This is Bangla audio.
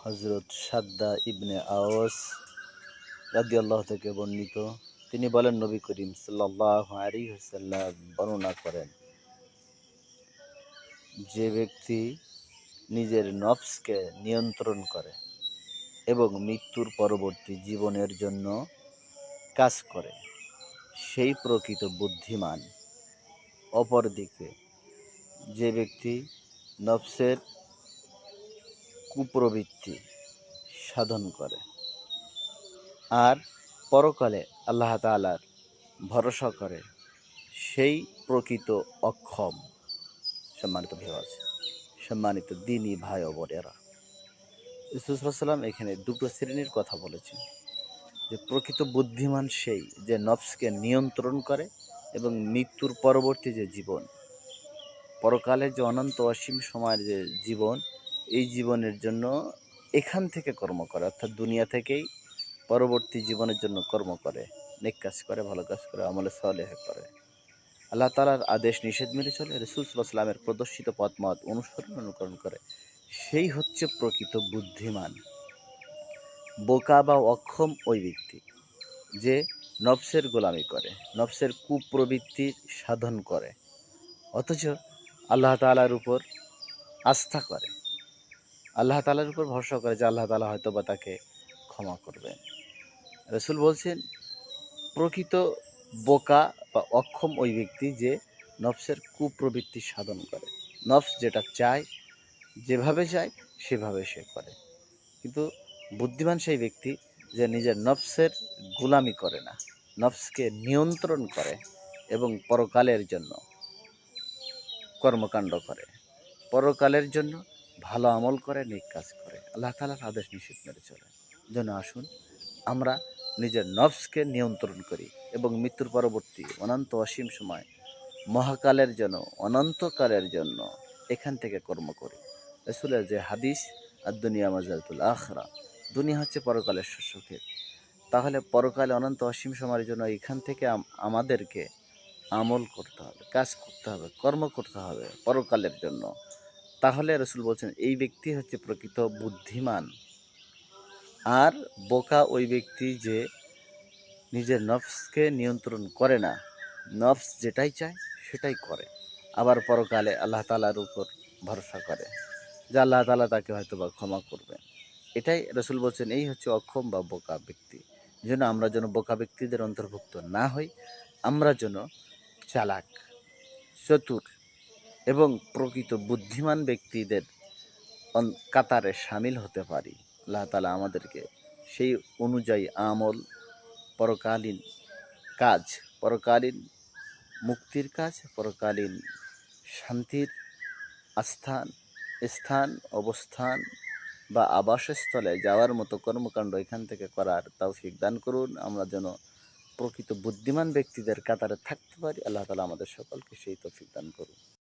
হযরত সাদ্দা ইবনে আওস রাদিয়াল্লাহু থেকে বর্ণিত। তিনি বলেন, নবী করিম সাল্লাল্লাহু আলাইহি ওয়াসাল্লাম বর্ণনা করেন, যে ব্যক্তি নিজের নফসকে নিয়ন্ত্রণ করে এবং মৃত্যুর পরবর্তী জীবনের জন্য কাজ করে, সেই প্রকৃত বুদ্ধিমান। অপরদিকে যে ব্যক্তি নফসের কুপ্রবৃত্তি সাধন করে আর পরকালে আল্লাহ তাআলার ভরসা করে, সেই প্রকৃত অক্ষম। সম্মানিত ভিউয়ার্স, সম্মানিত দ্বীনী ভাই ও বোনেরা, রাসূল সাল্লাল্লাহু আলাইহি ওয়াসাল্লাম এখানে দুটো শ্রেণীর কথা বলেছেন। যে প্রকৃত বুদ্ধিমান সেই যে নফসকে নিয়ন্ত্রণ করে এবং মৃত্যুর পরবর্তী যে জীবন, পরকালের যে অনন্ত অসীম সময়ের যে জীবন, এই জীবনের জন্য এখান থেকে কর্ম করে, অর্থাৎ দুনিয়া থেকেই পরবর্তী জীবনের জন্য কর্ম করে, নেক কাজ করে, ভালো কাজ করে, আমলে সালেহ করে, আল্লাহ তাআলার আদেশ নিষেধ মেনে চলে, রাসূল সাল্লাল্লাহু আলাইহি ওয়াসাল্লামের প্রদর্শিত পথ অনুসরণ করে, সেই হচ্ছে প্রকৃত বুদ্ধিমান। বোকা বা অক্ষম ওই ব্যক্তি যে নফসের গোলামি করে, নফসের কুপ্রবৃত্তির সাধন করে, অথচ আল্লাহ তাআলার উপর আস্থা করে, আল্লাহ তাআলার উপর ভরসা করে যে আল্লাহ তাআলা হয়তো বা তাকে ক্ষমা করবেন। রাসূল বলছেন, প্রকৃত বোকা বা অক্ষম ওই ব্যক্তি যে নফসের কুপ্রবৃত্তি সাধন করে, নফস যেটা চায়, যেভাবে চায় সেভাবে সে করে। কিন্তু বুদ্ধিমান সেই ব্যক্তি যে নিজের নফসের গোলামি করে না, নফসকে নিয়ন্ত্রণ করে এবং পরকালের জন্য কর্মকাণ্ড করে, পরকালের জন্য ভালো আমল করে, নেক কাজ করে, আল্লাহ তাআলার আদেশ নিষেধ মেনে চলে। যেন আসুন আমরা নিজের নফসকে নিয়ন্ত্রণ করি এবং মৃত্যুর পরবর্তী অনন্ত অসীম সময়, মহাকালের জন্য, অনন্তকালের জন্য এখান থেকে কর্ম করি। রাসূলের যে হাদিস, আদ-দুনিয়া মাযারাতুল আখিরা, দুনিয়া হচ্ছে পরকালের শস্যক্ষেত। তাহলে পরকালে অনন্ত অসীম সময়ের জন্য এখান থেকে আমাদেরকে আমল করতে হবে, কাজ করতে হবে, কর্ম করতে হবে পরকালের জন্য। তাহলে রাসূল বলছেন, এই ব্যক্তি হচ্ছে প্রকৃত বুদ্ধিমান। আর বোকা ওই ব্যক্তি যে নিজের নফসকে নিয়ন্ত্রণ করে না, নফস যেটাই চায় সেটাই করে, আবার পরকালে আল্লাহ তাআলার উপর ভরসা করে যে আল্লাহ তাআলা তাকে হয়তো বা ক্ষমা করবেন। এটাই রাসূল বলছেন, এই হচ্ছে অক্ষম বা বোকা ব্যক্তি। যেন আমরা যেন বোকা ব্যক্তিদের অন্তর্ভুক্ত না হই, আমরা যেন চালাক, চতুর এবং প্রকৃত বুদ্ধিমান ব্যক্তিদের কাতারে সামিল হতে পারি। আল্লাহ তাআলা আমাদেরকে সেই অনুযায়ী আমল, পরকালীন কাজ, পরকালীন মুক্তির কাজ, পরকালীন শান্তির স্থান, অবস্থান বা আবাসস্থলে যাওয়ার মতো কর্মকাণ্ড এখান থেকে করার তৌফিক দান করুন। আমরা যেন প্রকৃত বুদ্ধিমান ব্যক্তিদের কাতারে থাকতে পারি। আল্লাহ তাআলা আমাদের সকলকে সেই তৌফিক দান করুন।